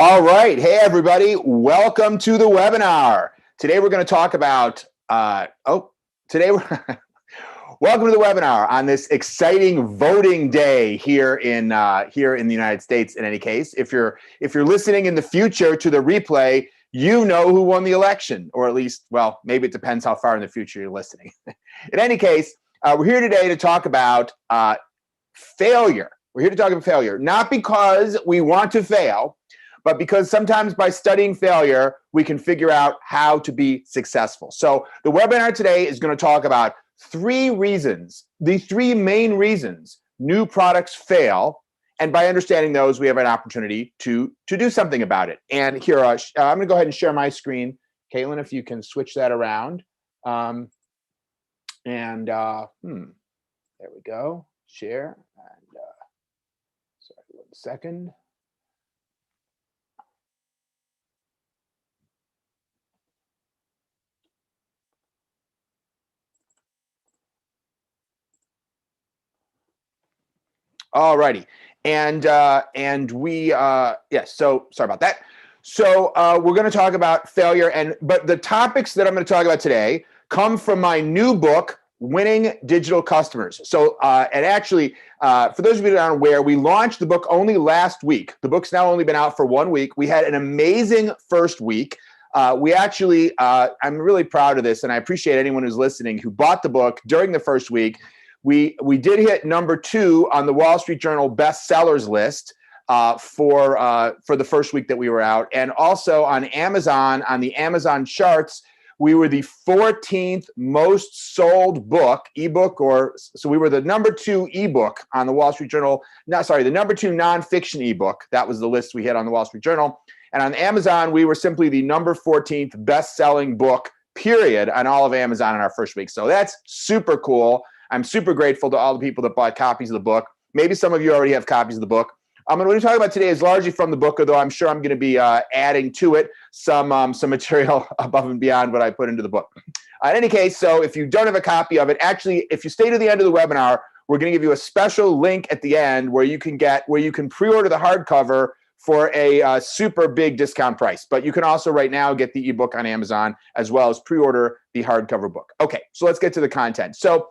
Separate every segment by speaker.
Speaker 1: All right. Hey, everybody. Welcome to the webinar. Today, we're going to talk about, welcome to the webinar on this exciting voting day here in the United States. In any case, if you're listening in the future to the replay, you know who won the election, or at least, well, maybe it depends how far in the future you're listening. In any case, we're here today to talk about failure. We're here to talk about failure, not because we want to fail, but because sometimes by studying failure, we can figure out how to be successful. So the webinar today is going to talk about three reasons, the three main reasons new products fail. And by understanding those, we have an opportunity to do something about it. And here, I'm going to go ahead and share my screen. Caitlin, if you can switch that around. There we go. Share. And sorry, 1 second. All righty. So sorry about that. So we're going to talk about failure, but the topics that I'm going to talk about today come from my new book, Winning Digital Customers. So, and actually, for those of you that aren't aware, we launched the book only last week. The book's now only been out for 1 week. We had an amazing first week. I'm really proud of this, and I appreciate anyone who's listening who bought the book during the first week. We did hit number 2 on the Wall Street Journal bestsellers list for the first week that we were out, and also on Amazon, on the Amazon charts, we were the 14th most sold book, ebook, so we were the number 2 ebook on the Wall Street Journal. The number 2 nonfiction ebook. That was the list we hit on the Wall Street Journal, and on Amazon, we were simply the number 14th best-selling book, period, on all of Amazon in our first week. So that's super cool. I'm super grateful to all the people that bought copies of the book. Maybe some of you already have copies of the book. What we're going to talk about today is largely from the book, although I'm sure I'm going to be adding to it some material above and beyond what I put into the book. In any case, so if you don't have a copy of it, actually, if you stay to the end of the webinar, we're going to give you a special link at the end where you can pre-order the hardcover for a super big discount price. But you can also right now get the ebook on Amazon as well as pre-order the hardcover book. Okay, so let's get to the content. So,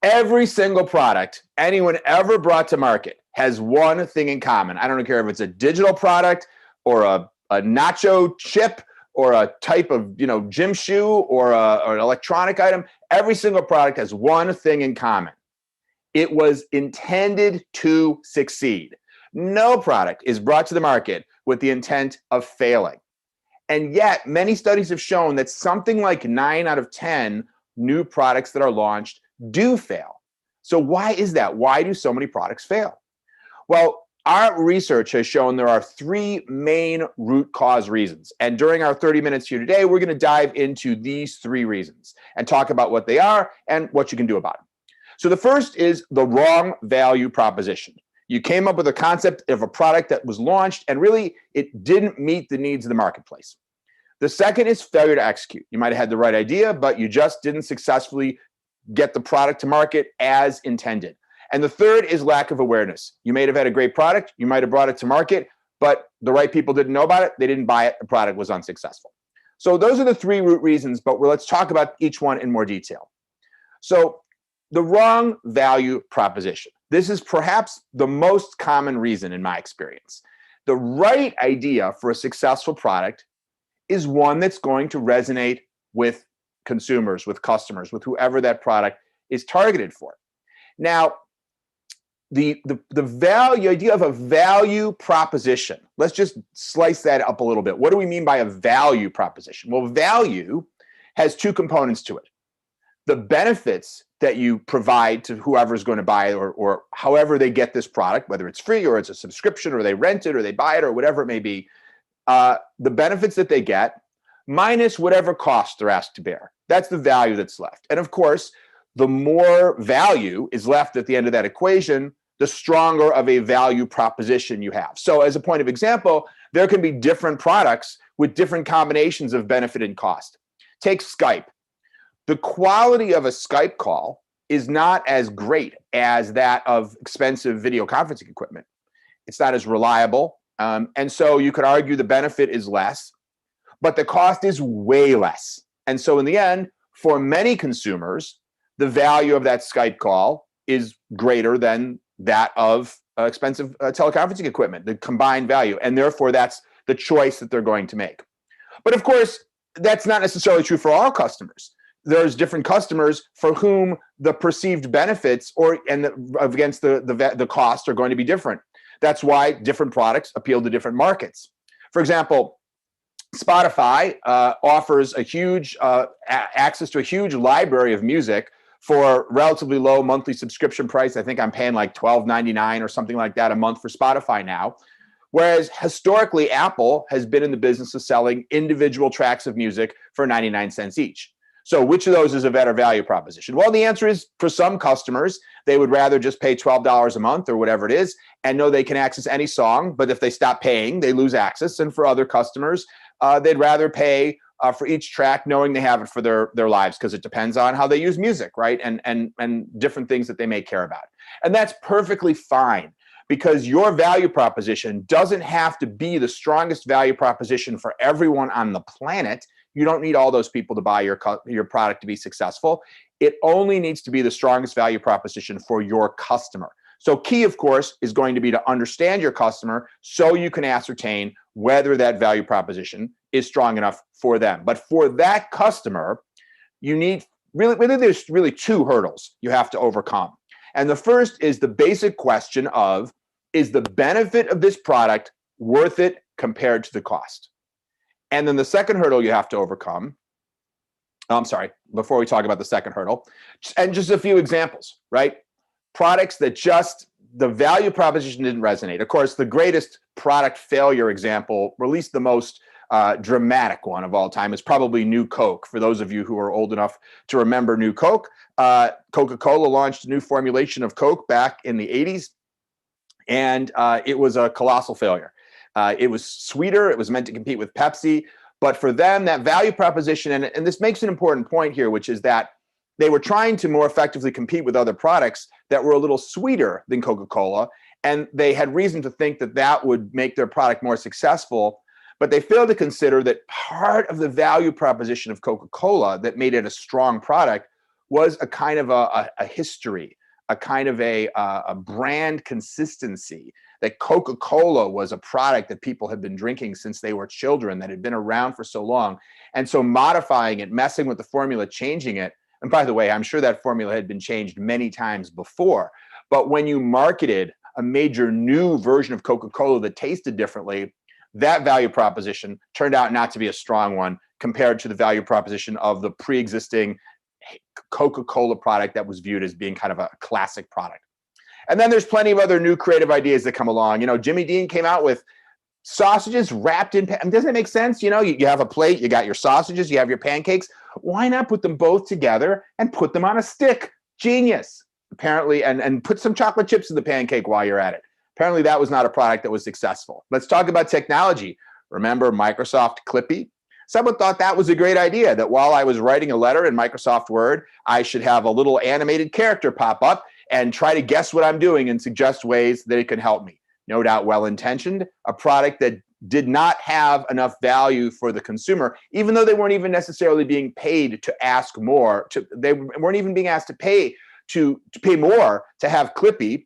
Speaker 1: every single product anyone ever brought to market has one thing in common. I don't care if it's a digital product or a nacho chip or a type of gym shoe or an electronic item. Every single product has one thing in common. It was intended to succeed. No product is brought to the market with the intent of failing. And yet, many studies have shown that something like 9 out of 10 new products that are launched do fail. So why is that? Why do so many products fail? Well, our research has shown there are 3 main root cause reasons. And during our 30 minutes here today, we're going to dive into these 3 reasons and talk about what they are and what you can do about them. So the first is the wrong value proposition. You came up with a concept of a product that was launched and really it didn't meet the needs of the marketplace. The second is failure to execute. You might have had the right idea, but you just didn't successfully get the product to market as intended. And the third is lack of awareness. You may have had a great product, you might have brought it to market, but the right people didn't know about it, they didn't buy it, the product was unsuccessful. So those are the 3 root reasons, but let's talk about each one in more detail. So the wrong value proposition. This is perhaps the most common reason in my experience. The right idea for a successful product is one that's going to resonate with consumers, with customers, with whoever that product is targeted for. Now, the idea of a value proposition, let's just slice that up a little bit. What do we mean by a value proposition? Well, value has 2 components to it. The benefits that you provide to whoever's going to buy it or however they get this product, whether it's free or it's a subscription or they rent it or they buy it or whatever it may be, the benefits that they get minus whatever cost they're asked to bear. That's the value that's left. And of course, the more value is left at the end of that equation, the stronger of a value proposition you have. So as a point of example, there can be different products with different combinations of benefit and cost. Take Skype. The quality of a Skype call is not as great as that of expensive video conferencing equipment. It's not as reliable. And so you could argue the benefit is less, but the cost is way less. And so in the end, for many consumers, the value of that Skype call is greater than that of expensive teleconferencing equipment, the combined value. And therefore, that's the choice that they're going to make. But of course, that's not necessarily true for all customers. There's different customers for whom the perceived benefits against the cost are going to be different. That's why different products appeal to different markets. For example, Spotify offers a huge access to a huge library of music for relatively low monthly subscription price. I think I'm paying like $12.99 or something like that a month for Spotify now. Whereas historically, Apple has been in the business of selling individual tracks of music for 99 cents each. So which of those is a better value proposition? Well, the answer is for some customers, they would rather just pay $12 a month or whatever it is and know they can access any song. But if they stop paying, they lose access. And for other customers, they'd rather pay for each track knowing they have it for their lives, because it depends on how they use music, right? And different things that they may care about. And that's perfectly fine, because your value proposition doesn't have to be the strongest value proposition for everyone on the planet. You don't need all those people to buy your product to be successful. It only needs to be the strongest value proposition for your customer. So key, of course, is going to be to understand your customer so you can ascertain whether that value proposition is strong enough for them. But for that customer, you need there's really two hurdles you have to overcome. And the first is the basic question of, is the benefit of this product worth it compared to the cost? And then the second hurdle you have to overcome, before we talk about the second hurdle, and just a few examples, right? Products that just the value proposition didn't resonate. Of course, the greatest product failure example, or at least the most dramatic one of all time, is probably New Coke. For those of you who are old enough to remember New Coke, Coca-Cola launched a new formulation of Coke back in the 80s, and it was a colossal failure. It was sweeter. It was meant to compete with Pepsi. But for them, that value proposition, and this makes an important point here, which is that they were trying to more effectively compete with other products that were a little sweeter than Coca-Cola. And they had reason to think that that would make their product more successful. But they failed to consider that part of the value proposition of Coca-Cola that made it a strong product was a kind of a history, a kind of a brand consistency, that Coca-Cola was a product that people had been drinking since they were children, that had been around for so long. And so modifying it, messing with the formula, changing it. And by the way, I'm sure that formula had been changed many times before. But when you marketed a major new version of Coca-Cola that tasted differently, that value proposition turned out not to be a strong one compared to the value proposition of the pre-existing Coca-Cola product that was viewed as being kind of a classic product. And then there's plenty of other new creative ideas that come along. You know, Jimmy Dean came out with sausages wrapped in, doesn't it make sense? You know, you have a plate, you got your sausages, you have your pancakes. Why not put them both together and put them on a stick? Genius, apparently, and put some chocolate chips in the pancake while you're at it. Apparently that was not a product that was successful. Let's talk about technology. Remember Microsoft Clippy? Someone thought that was a great idea, that while I was writing a letter in Microsoft Word, I should have a little animated character pop up and try to guess what I'm doing and suggest ways that it can help me. No doubt well-intentioned, a product that did not have enough value for the consumer, even though they weren't even necessarily being paid to ask more. They weren't even being asked to pay more to have Clippy.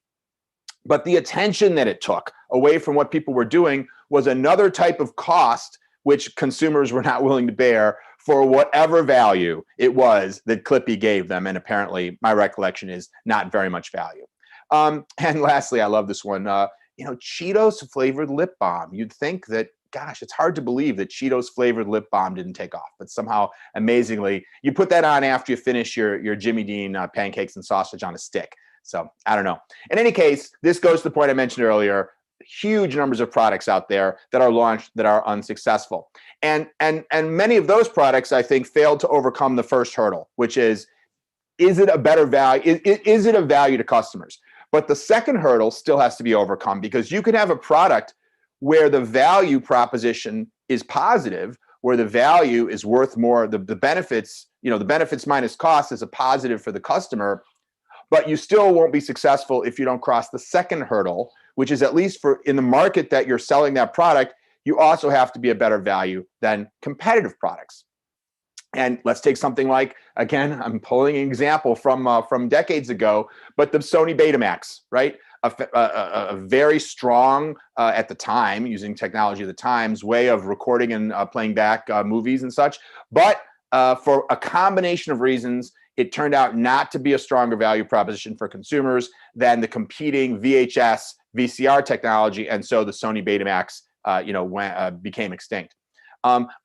Speaker 1: But the attention that it took away from what people were doing was another type of cost which consumers were not willing to bear for whatever value it was that Clippy gave them. And apparently, my recollection is not very much value. And lastly, I love this one. Cheetos flavored lip balm. You'd think that, gosh, it's hard to believe that Cheetos flavored lip balm didn't take off. But somehow, amazingly, you put that on after you finish your Jimmy Dean pancakes and sausage on a stick. So I don't know. In any case, this goes to the point I mentioned earlier. Huge numbers of products out there that are launched that are unsuccessful. And many of those products, I think, failed to overcome the first hurdle, which is it a better value? Is it a value to customers? But the second hurdle still has to be overcome, because you can have a product where the value proposition is positive, where the value is worth more, the benefits, the benefits minus cost is a positive for the customer, but you still won't be successful if you don't cross the second hurdle, which is, at least for in the market that you're selling that product, you also have to be a better value than competitive products. And let's take something like, again, I'm pulling an example from decades ago, but the Sony Betamax, right? A very strong, at the time, using technology of the times, way of recording and playing back movies and such. But for a combination of reasons, it turned out not to be a stronger value proposition for consumers than the competing VHS, VCR technology. And so the Sony Betamax, became extinct.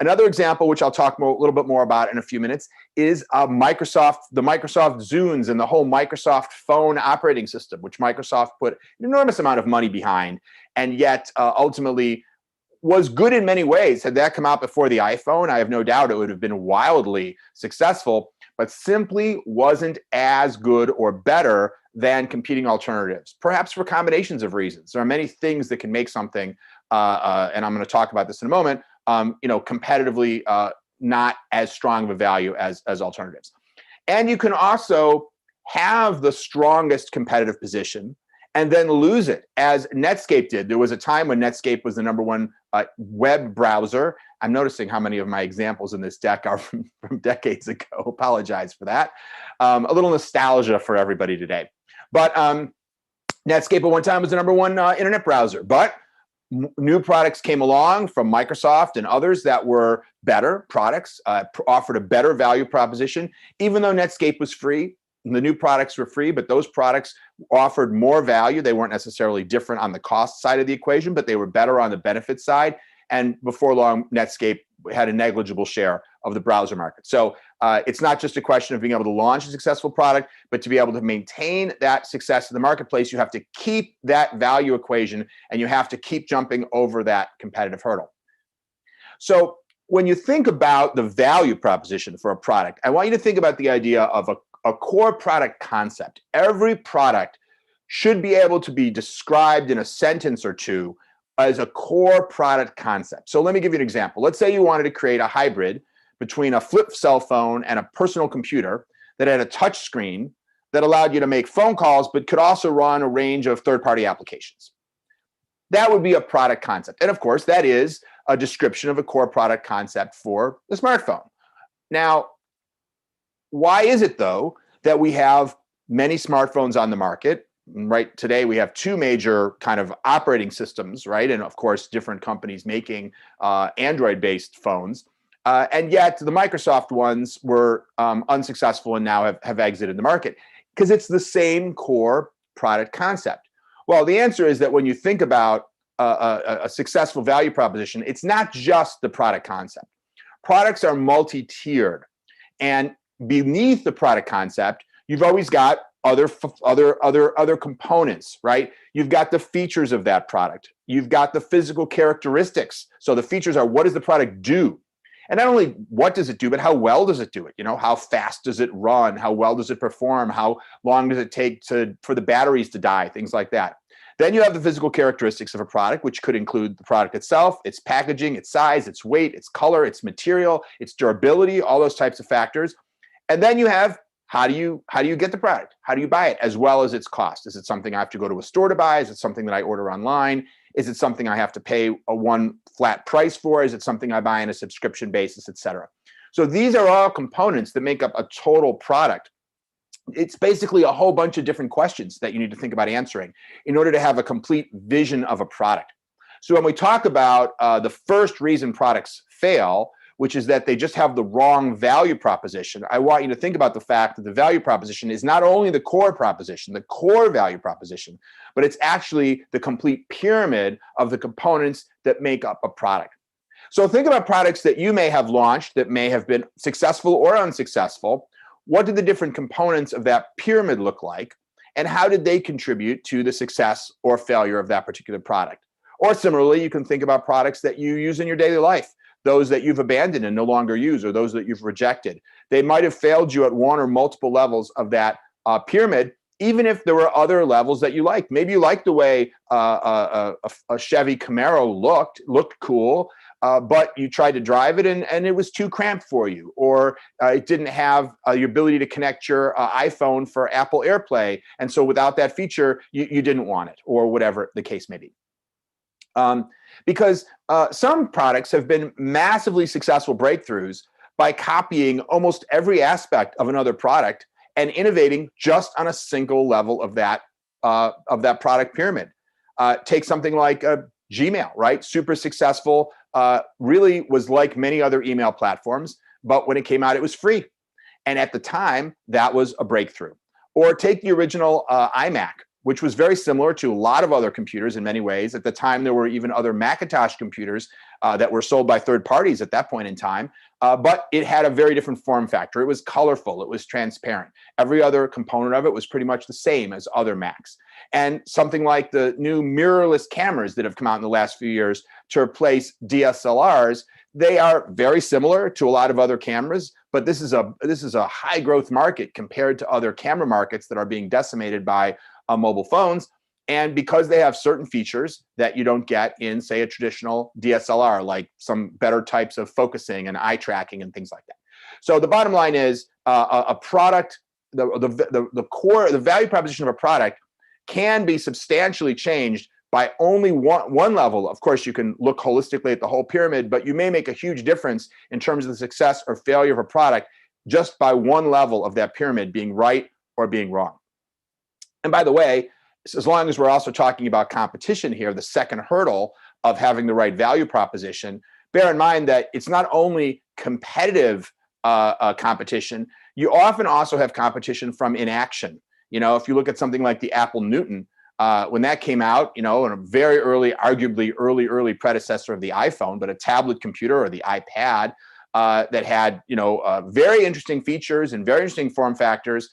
Speaker 1: Another example, which I'll talk a little bit more about in a few minutes, is the Microsoft Zunes and the whole Microsoft phone operating system, which Microsoft put an enormous amount of money behind, and yet ultimately was good in many ways. Had that come out before the iPhone, I have no doubt it would have been wildly successful, but simply wasn't as good or better than competing alternatives, perhaps for combinations of reasons. There are many things that can make something, and I'm going to talk about this in a moment, competitively not as strong of a value as alternatives. And you can also have the strongest competitive position and then lose it, as Netscape did. There was a time when Netscape was the number one web browser. I'm noticing how many of my examples in this deck are from decades ago. Apologize for that. A little nostalgia for everybody today. But Netscape at one time was the number one internet browser. But new products came along from Microsoft and others that were better products, offered a better value proposition. Even though Netscape was free, the new products were free, but those products offered more value. They weren't necessarily different on the cost side of the equation, but they were better on the benefit side. And before long, Netscape had a negligible share of the browser market. So it's not just a question of being able to launch a successful product, but to be able to maintain that success in the marketplace, you have to keep that value equation, and you have to keep jumping over that competitive hurdle. So when you think about the value proposition for a product, I want you to think about the idea of a core product concept. Every product should be able to be described in a sentence or two as a core product concept. So let me give you an example. Let's say you wanted to create a hybrid between a flip cell phone and a personal computer that had a touch screen that allowed you to make phone calls, but could also run a range of third-party applications. That would be a product concept. And of course, that is a description of a core product concept for the smartphone. Now, why is it, though, that we have many smartphones on the market? Right today, we have two major kind of operating systems, right? And of course, different companies making Android-based phones. And yet the Microsoft ones were unsuccessful and now have exited the market because it's the same core product concept. Well, the answer is that when you think about a successful value proposition, it's not just the product concept. Products are multi-tiered, and beneath the product concept, you've always got other components, right? You've got the features of that product. You've got the physical characteristics. So the features are, what does the product do? And not only what does it do, but how well does it do it? How fast does it run? How well does it perform? How long does it take for the batteries to die? Things like that. Then you have the physical characteristics of a product, which could include the product itself, its packaging, its size, its weight, its color, its material, its durability, all those types of factors. And then you have, how do you get the product? How do you buy it? As well as its cost. Is it something I have to go to a store to buy? Is it something that I order online? Is it something I have to pay a one flat price for? Is it something I buy on a subscription basis, et cetera? So these are all components that make up a total product. It's basically a whole bunch of different questions that you need to think about answering in order to have a complete vision of a product. So when we talk about the first reason products fail, which is that they just have the wrong value proposition, I want you to think about the fact that the value proposition is not only the core proposition, the core value proposition, but it's actually the complete pyramid of the components that make up a product. So think about products that you may have launched that may have been successful or unsuccessful. What did the different components of that pyramid look like? And how did they contribute to the success or failure of that particular product? Or similarly, you can think about products that you use in your daily life, those that you've abandoned and no longer use, or those that you've rejected. They might have failed you at one or multiple levels of that pyramid, even if there were other levels that you liked. Maybe you liked the way a Chevy Camaro looked cool, but you tried to drive it and it was too cramped for you, or it didn't have your ability to connect your iPhone for Apple AirPlay. And so without that feature, you didn't want it, or whatever the case may be. Because some products have been massively successful breakthroughs by copying almost every aspect of another product and innovating just on a single level of that product pyramid. Take something like Gmail, right? Super successful, really was like many other email platforms, but when it came out, it was free. And at the time, that was a breakthrough. Or take the original iMac, which was very similar to a lot of other computers in many ways. At the time, there were even other Macintosh computers that were sold by third parties at that point in time, but it had a very different form factor. It was colorful, it was transparent. Every other component of it was pretty much the same as other Macs. And something like the new mirrorless cameras that have come out in the last few years to replace DSLRs, they are very similar to a lot of other cameras, but this is a high growth market compared to other camera markets that are being decimated by mobile phones. And because they have certain features that you don't get in, say, a traditional DSLR, like some better types of focusing and eye tracking and things like that. So the bottom line is a product, the core, the value proposition of a product can be substantially changed by only one level. Of course, you can look holistically at the whole pyramid, but you may make a huge difference in terms of the success or failure of a product just by one level of that pyramid being right or being wrong. And by the way, as long as we're also talking about competition here, the second hurdle of having the right value proposition, bear in mind that it's not only competitive competition, you often also have competition from inaction. You know, if you look at something like the Apple Newton, when that came out, you know, in a very early, arguably early predecessor of the iPhone, but a tablet computer or the iPad that had, you know, very interesting features and very interesting form factors,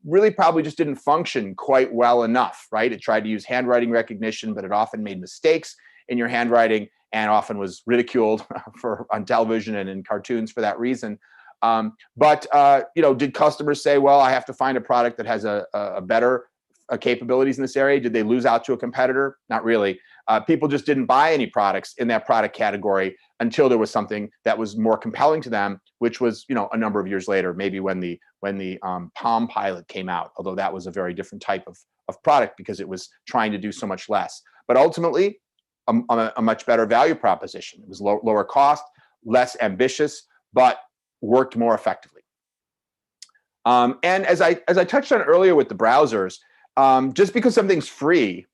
Speaker 1: really probably just didn't function quite well enough, right? It tried to use handwriting recognition, but it often made mistakes in your handwriting and often was ridiculed on television and in cartoons for that reason. But you know, did customers say, well, I have to find a product that has a better capabilities in this area? Did they lose out to a competitor? Not really. People just didn't buy any products in that product category until there was something that was more compelling to them, which was, you know, a number of years later, maybe when the Palm Pilot came out, although that was a very different type of product because it was trying to do so much less. But ultimately, a much better value proposition. It was lower cost, less ambitious, but worked more effectively. And as I touched on earlier with the browsers, just because something's free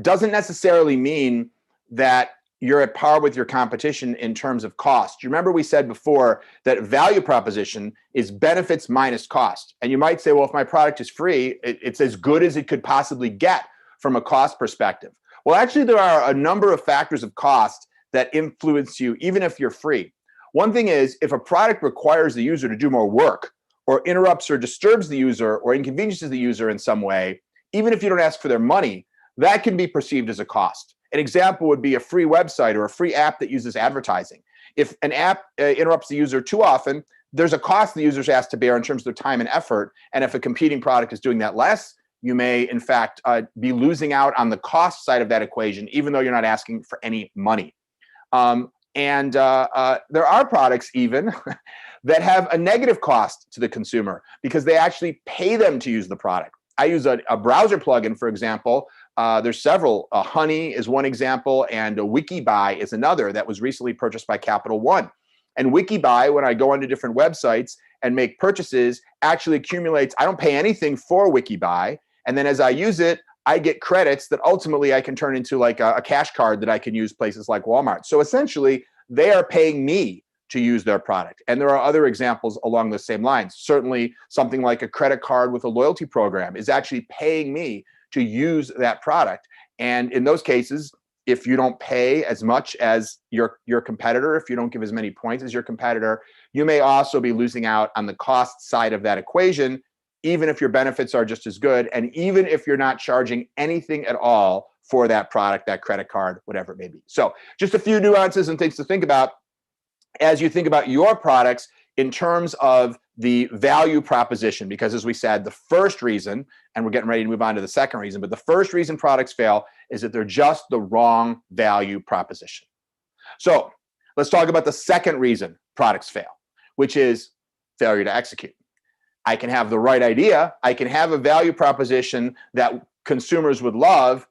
Speaker 1: doesn't necessarily mean that you're at par with your competition in terms of cost. You remember we said before that value proposition is benefits minus cost. And you might say, well, if my product is free, it's as good as it could possibly get from a cost perspective. Well, actually, there are a number of factors of cost that influence you, even if you're free. One thing is, if a product requires the user to do more work, or interrupts or disturbs the user, or inconveniences the user in some way, even if you don't ask for their money, that can be perceived as a cost. An example would be a free website or a free app that uses advertising. If an app interrupts the user too often, there's a cost the users asked to bear in terms of their time and effort. And if a competing product is doing that less, you may, in fact, be losing out on the cost side of that equation, even though you're not asking for any money. And there are products even that have a negative cost to the consumer because they actually pay them to use the product. I use a browser plugin, for example. There's several. Honey is one example, and WikiBuy is another that was recently purchased by Capital One. And WikiBuy, when I go onto different websites and make purchases, actually accumulates. I don't pay anything for WikiBuy. And then as I use it, I get credits that ultimately I can turn into like a cash card that I can use places like Walmart. So essentially, they are paying me to use their product. And there are other examples along the same lines. Certainly, something like a credit card with a loyalty program is actually paying me to use that product. And in those cases, if you don't pay as much as your competitor, if you don't give as many points as your competitor, you may also be losing out on the cost side of that equation, even if your benefits are just as good, and even if you're not charging anything at all for that product, that credit card, whatever it may be. So just a few nuances and things to think about as you think about your products in terms of the value proposition, because as we said, the first reason, and we're getting ready to move on to the second reason, but the first reason products fail is that they're just the wrong value proposition. So Let's talk about the second reason products fail, which is failure to execute. I can have the right idea. I can have a value proposition that consumers would love.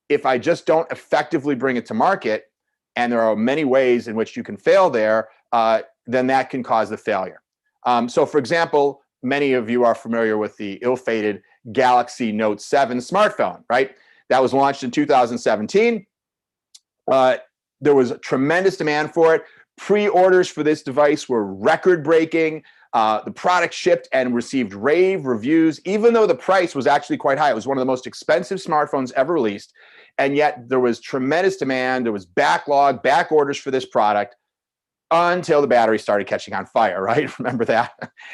Speaker 1: If I just don't effectively bring it to market, and there are many ways in which you can fail there, then that can cause the failure. So for example, many of you are familiar with the ill-fated Galaxy Note 7 smartphone, right? That was launched in 2017. There was a tremendous demand for it. Pre-orders for this device were record-breaking. The product shipped and received rave reviews, even though the price was actually quite high. It was one of the most expensive smartphones ever released. And yet there was tremendous demand. There was backlog, back orders for this product until the battery started catching on fire, right? Remember that?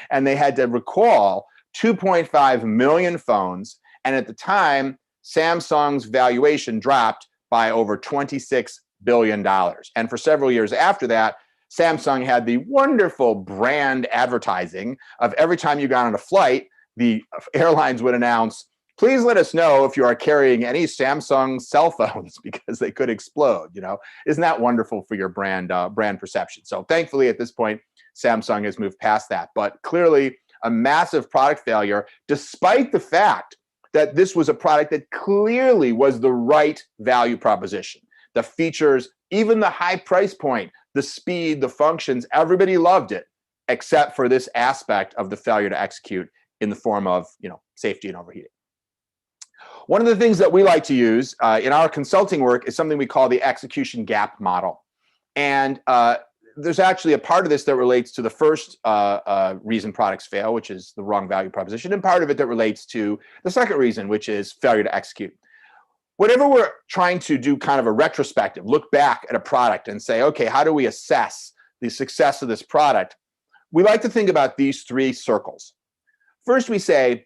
Speaker 1: And they had to recall 2.5 million phones. And at the time, Samsung's valuation dropped by over $26 billion. And for several years after that, Samsung had the wonderful brand advertising of every time you got on a flight, the airlines would announce, please let us know if you are carrying any Samsung cell phones because they could explode. You know, isn't that wonderful for your brand perception? So thankfully at this point, Samsung has moved past that, but clearly a massive product failure, despite the fact that this was a product that clearly was the right value proposition. The features, even the high price point, the speed, the functions, everybody loved it, except for this aspect of the failure to execute in the form of, safety and overheating. One of the things that we like to use in our consulting work is something we call the execution gap model. And there's actually a part of this that relates to the first reason products fail, which is the wrong value proposition, and part of it that relates to the second reason, which is failure to execute. Whenever we're trying to do kind of a retrospective, look back at a product and say, okay, how do we assess the success of this product? We like to think about these three circles. First, we say,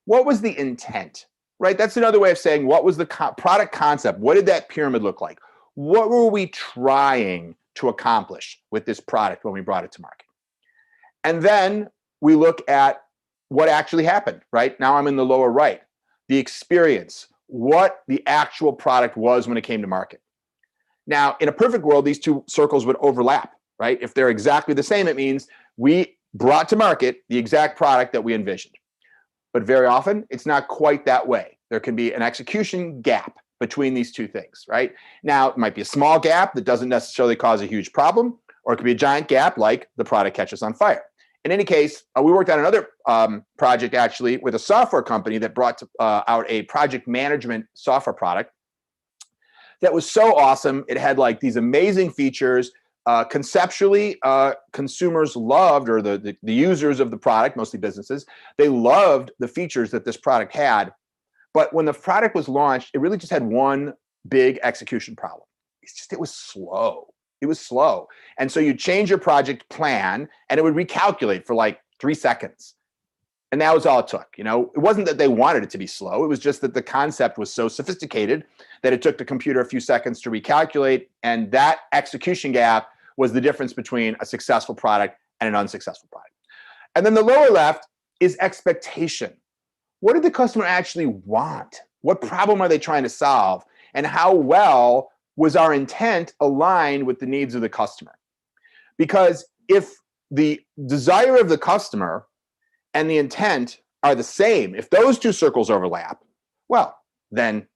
Speaker 1: what was the intent, right? That's another way of saying, what was the product concept? What did that pyramid look like? What were we trying to accomplish with this product when we brought it to market? And then we look at what actually happened, right? Now I'm in the lower right, the experience, what the actual product was when it came to market. Now, in a perfect world, these two circles would overlap, right? If they're exactly the same, it means we brought to market the exact product that we envisioned. But very often, it's not quite that way. There can be an execution gap between these two things, right? Now, it might be a small gap that doesn't necessarily cause a huge problem, or it could be a giant gap like the product catches on fire. In any case, we worked on another project actually with a software company that brought out a project management software product that was so awesome. It had like these amazing features. Conceptually, consumers loved, or the users of the product, mostly businesses, they loved the features that this product had. But when the product was launched, it really just had one big execution problem. It was slow. It was slow. And so you change your project plan and it would recalculate for like 3 seconds. And that was all it took. It wasn't that they wanted it to be slow. It was just that the concept was so sophisticated that it took the computer a few seconds to recalculate. And that execution gap was the difference between a successful product and an unsuccessful product. And then the lower left is expectation. What did the customer actually want? What problem are they trying to solve? And how well was our intent aligned with the needs of the customer? Because if the desire of the customer and the intent are the same, if those two circles overlap, well, then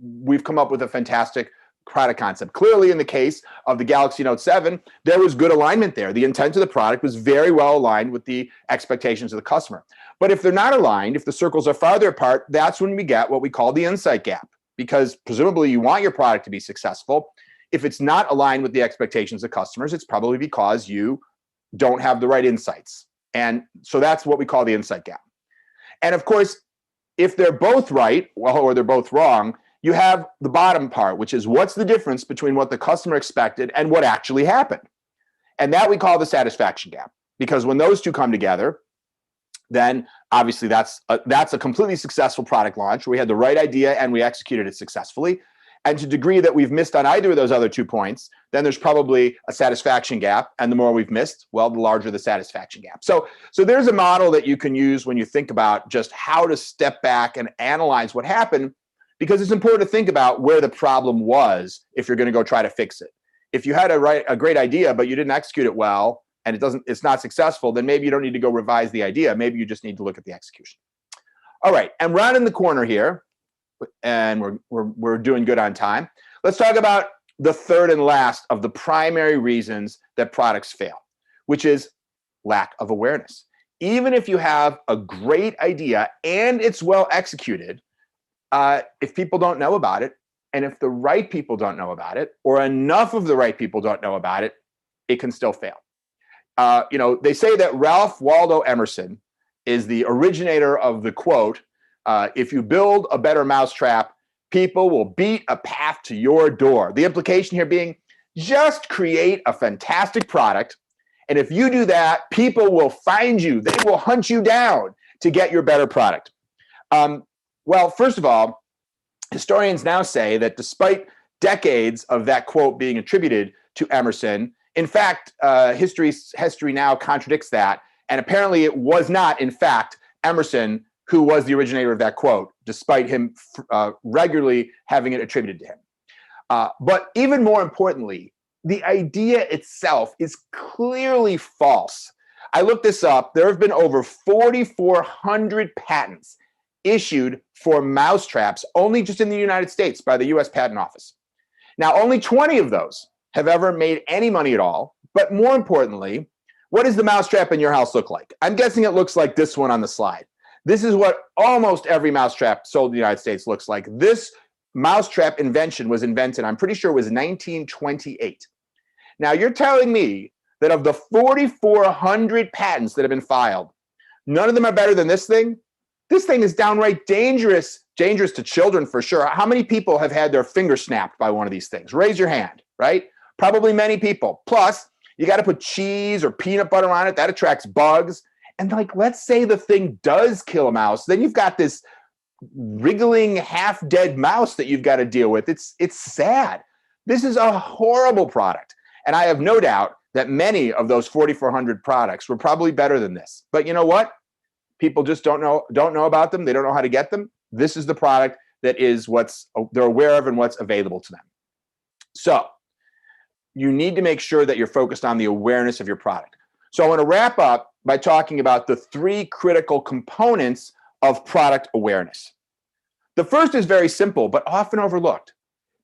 Speaker 1: we've come up with a fantastic product concept. Clearly, in the case of the Galaxy Note 7, there was good alignment there. The intent of the product was very well aligned with the expectations of the customer. But if they're not aligned, if the circles are farther apart, that's when we get what we call the insight gap. Because presumably you want your product to be successful. If it's not aligned with the expectations of customers, it's probably because you don't have the right insights. And so that's what we call the insight gap. And of course, if they're both right, or they're both wrong, you have the bottom part, which is what's the difference between what the customer expected and what actually happened. And that we call the satisfaction gap. Because when those two come together, then obviously that's a completely successful product launch. We had the right idea and we executed it successfully. And to the degree that we've missed on either of those other 2 points, then there's probably a satisfaction gap. And the more we've missed, well, the larger the satisfaction gap. So there's a model that you can use when you think about just how to step back and analyze what happened, because it's important to think about where the problem was if you're going to go try to fix it. If you had a great idea, but you didn't execute it well, and it's not successful, then maybe you don't need to go revise the idea. Maybe you just need to look at the execution. All right, and rounding the corner here, and we're doing good on time. Let's talk about the third and last of the primary reasons that products fail, which is lack of awareness. Even if you have a great idea and it's well executed, if people don't know about it, and if the right people don't know about it, or enough of the right people don't know about it, it can still fail. They say that Ralph Waldo Emerson is the originator of the quote, if you build a better mousetrap, people will beat a path to your door. The implication here being, just create a fantastic product. And if you do that, people will find you. They will hunt you down to get your better product. Well, first of all, historians now say that despite decades of that quote being attributed to Emerson, in fact, history now contradicts that. And apparently it was not, in fact, Emerson who was the originator of that quote, despite him regularly having it attributed to him. But even more importantly, the idea itself is clearly false. I looked this up. There have been over 4,400 patents issued for mousetraps only just in the United States by the US Patent Office. Now, only 20 of those have ever made any money at all. But more importantly, what does the mousetrap in your house look like? I'm guessing it looks like this one on the slide. This is what almost every mousetrap sold in the United States looks like. This mousetrap invention was invented, I'm pretty sure it was 1928. Now, you're telling me that of the 4,400 patents that have been filed, none of them are better than this thing? This thing is downright dangerous to children for sure. How many people have had their finger snapped by one of these things? Raise your hand, right? Probably many people. Plus, you got to put cheese or peanut butter on it. That attracts bugs. And let's say the thing does kill a mouse. Then you've got this wriggling, half-dead mouse that you've got to deal with. It's sad. This is a horrible product. And I have no doubt that many of those 4,400 products were probably better than this. But you know what? People just don't know about them. They don't know how to get them. This is the product that is what's they're aware of and what's available to them. So you need to make sure that you're focused on the awareness of your product. So I want to wrap up by talking about the three critical components of product awareness. The first is very simple, but often overlooked.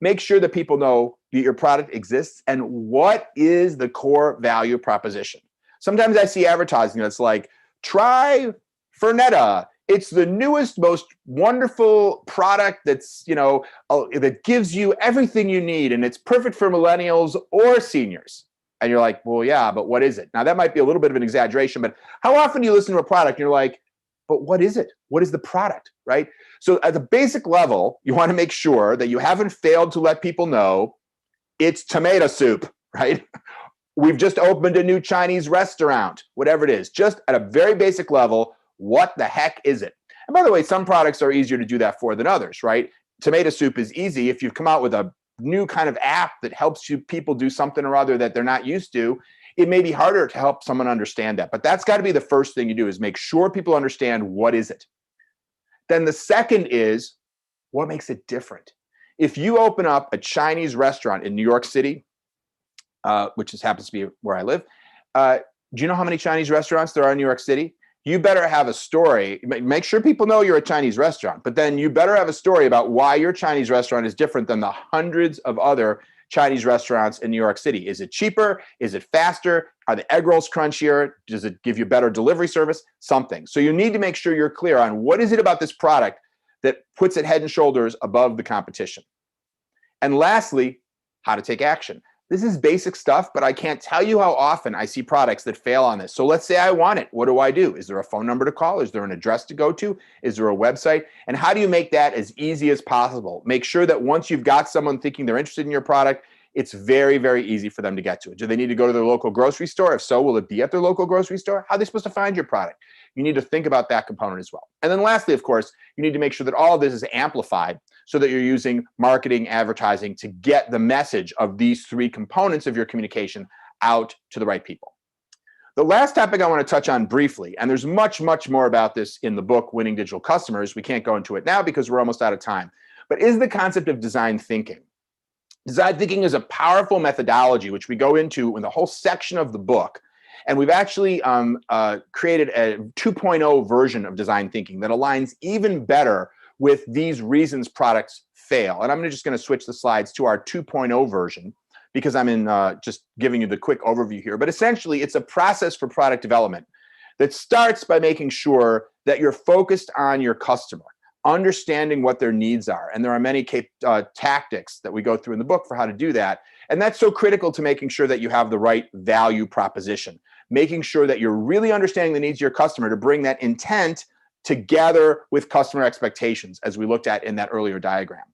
Speaker 1: Make sure that people know that your product exists and what is the core value proposition. Sometimes I see advertising that's like, try Fernetta. It's the newest, most wonderful product that's, that gives you everything you need, and it's perfect for millennials or seniors. And you're like, well, yeah, but what is it? Now, that might be a little bit of an exaggeration, but how often do you listen to a product and you're like, but what is it? What is the product, right? So at the basic level, you want to make sure that you haven't failed to let people know it's tomato soup, right? We've just opened a new Chinese restaurant, whatever it is. Just at a very basic level, what the heck is it? And by the way, some products are easier to do that for than others, right? Tomato soup is easy. If you've come out with a new kind of app that helps people do something or other that they're not used to, it may be harder to help someone understand that. But that's got to be the first thing you do, is make sure people understand what is it. Then the second is, what makes it different? If you open up a Chinese restaurant in New York City, which happens to be where I live, do you know how many Chinese restaurants there are in New York City? You better have a story. Make sure people know you're a Chinese restaurant, but then you better have a story about why your Chinese restaurant is different than the hundreds of other Chinese restaurants in New York City. Is it cheaper? Is it faster? Are the egg rolls crunchier? Does it give you better delivery service? Something. So you need to make sure you're clear on what is it about this product that puts it head and shoulders above the competition. And lastly, how to take action. This is basic stuff, but I can't tell you how often I see products that fail on this. So let's say I want it. What do? Is there a phone number to call? Is there an address to go to? Is there a website? And how do you make that as easy as possible? Make sure that once you've got someone thinking they're interested in your product, it's very, very easy for them to get to it. Do they need to go to their local grocery store? If so, will it be at their local grocery store? How are they supposed to find your product? You need to think about that component as well. And then lastly, of course, you need to make sure that all of this is amplified so that you're using marketing, advertising to get the message of these three components of your communication out to the right people. The last topic I want to touch on briefly, and there's much, much more about this in the book, Winning Digital Customers. We can't go into it now because we're almost out of time, but is the concept of design thinking. Design thinking is a powerful methodology, which we go into in the whole section of the book. And we've actually created a 2.0 version of design thinking that aligns even better with these reasons products fail. And I'm just going to switch the slides to our 2.0 version because I'm in just giving you the quick overview here. But essentially, it's a process for product development that starts by making sure that you're focused on your customer, understanding what their needs are. And there are many tactics that we go through in the book for how to do that. And that's so critical to making sure that you have the right value proposition, making sure that you're really understanding the needs of your customer to bring that intent together with customer expectations, as we looked at in that earlier diagram.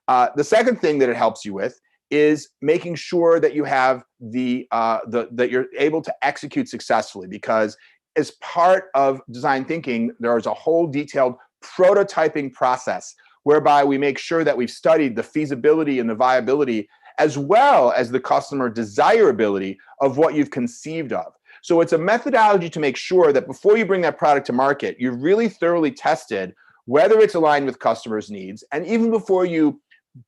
Speaker 1: The second thing that it helps you with is making sure that you have that you're able to execute successfully, because as part of design thinking, there is a whole detailed prototyping process whereby we make sure that we've studied the feasibility and the viability as well as the customer desirability of what you've conceived of. So it's a methodology to make sure that before you bring that product to market, you've really thoroughly tested whether it's aligned with customers' needs. And even before you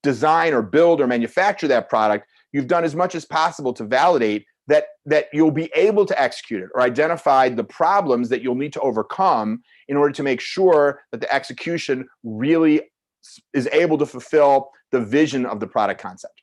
Speaker 1: design or build or manufacture that product, you've done as much as possible to validate that you'll be able to execute it, or identify the problems that you'll need to overcome in order to make sure that the execution really is able to fulfill the vision of the product concept.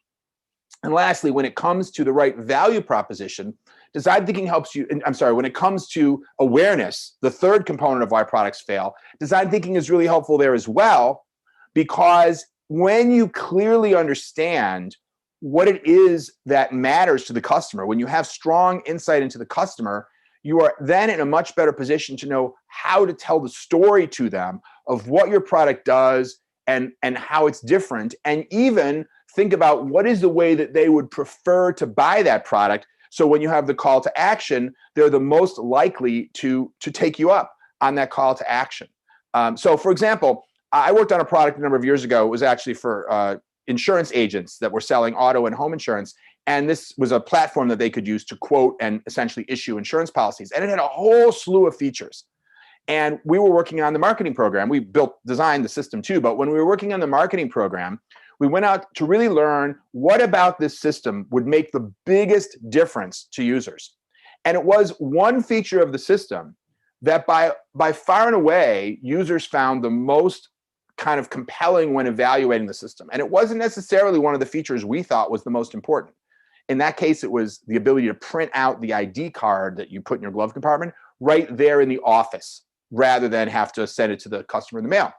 Speaker 1: And lastly, when it comes to the right value proposition, design thinking helps you, when it comes to awareness, the third component of why products fail, design thinking is really helpful there as well, because when you clearly understand what it is that matters to the customer, when you have strong insight into the customer, you are then in a much better position to know how to tell the story to them of what your product does and how it's different, and even think about what is the way that they would prefer to buy that product. So when you have the call to action, they're the most likely to take you up on that call to action. So for example, I worked on a product a number of years ago. It was actually for insurance agents that were selling auto and home insurance. And this was a platform that they could use to quote and essentially issue insurance policies. And it had a whole slew of features. And we were working on the marketing program. We designed the system too, but when we were working on the marketing program, we went out to really learn what about this system would make the biggest difference to users. And it was one feature of the system that by far and away, users found the most kind of compelling when evaluating the system. And it wasn't necessarily one of the features we thought was the most important. In that case, it was the ability to print out the ID card that you put in your glove compartment right there in the office, rather than have to send it to the customer in the mail.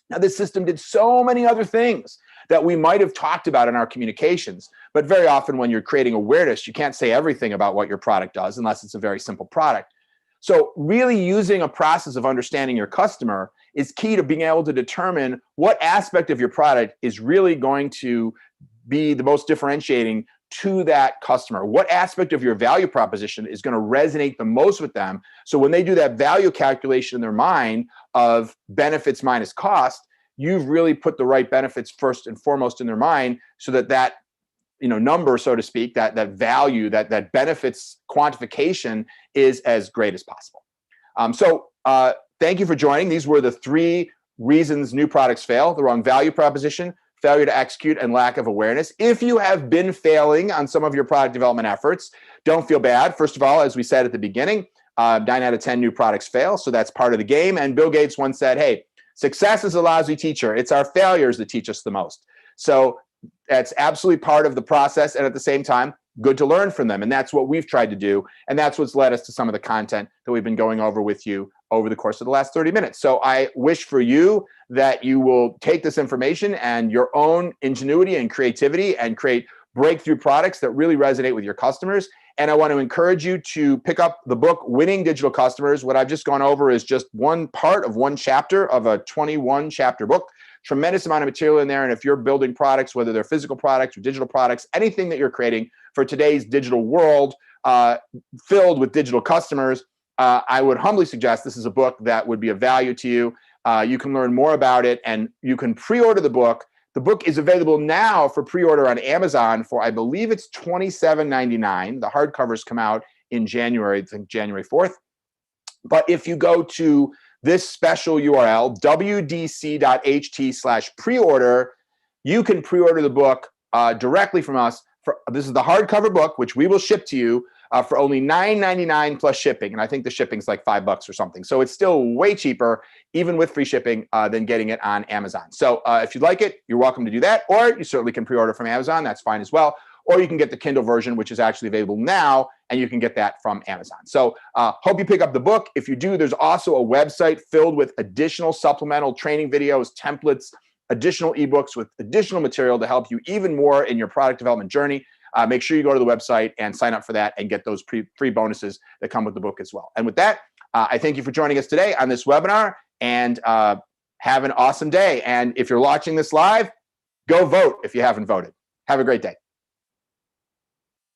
Speaker 1: Now, this system did so many other things that we might have talked about in our communications, but very often when you're creating awareness, you can't say everything about what your product does unless it's a very simple product. So really using a process of understanding your customer is key to being able to determine what aspect of your product is really going to be the most differentiating to that customer. What aspect of your value proposition is going to resonate the most with them? So when they do that value calculation in their mind of benefits minus cost, you've really put the right benefits first and foremost in their mind, so that number, so to speak, that value, that benefits quantification is as great as possible. Thank you for joining. These were the 3 reasons new products fail: the wrong value proposition, failure to execute, and lack of awareness. If you have been failing on some of your product development efforts, don't feel bad. First of all, as we said at the beginning, 9 out of 10 new products fail. So that's part of the game. And Bill Gates once said, hey, success is a lousy teacher. It's our failures that teach us the most. So that's absolutely part of the process. And at the same time, good to learn from them. And that's what we've tried to do. And that's what's led us to some of the content that we've been going over with you over the course of the last 30 minutes. So I wish for you that you will take this information and your own ingenuity and creativity and create breakthrough products that really resonate with your customers. And I want to encourage you to pick up the book, Winning Digital Customers. What I've just gone over is just one part of one chapter of a 21-chapter book. Tremendous amount of material in there. And if you're building products, whether they're physical products or digital products, anything that you're creating for today's digital world filled with digital customers, I would humbly suggest this is a book that would be of value to you. You can learn more about it, and you can pre-order the book. The book is available now for pre-order on Amazon for, I believe it's $27.99. The hardcovers come out in January, I think January 4th. But if you go to this special URL, wdc.ht/pre-order, you can pre-order the book directly from us. This is the hardcover book, which we will ship to you for only $9.99 plus shipping. And I think the shipping's like $5 or something. So it's still way cheaper, even with free shipping, than getting it on Amazon. So if you'd like it, you're welcome to do that. Or you certainly can pre-order from Amazon. That's fine as well. Or you can get the Kindle version, which is actually available now, and you can get that from Amazon. So hope you pick up the book. If you do, there's also a website filled with additional supplemental training videos, templates, additional ebooks with additional material to help you even more in your product development journey. Make sure you go to the website and sign up for that and get those free bonuses that come with the book as well. And with that, I thank you for joining us today on this webinar, and have an awesome day. And if you're watching this live, go vote if you haven't voted. Have a great day.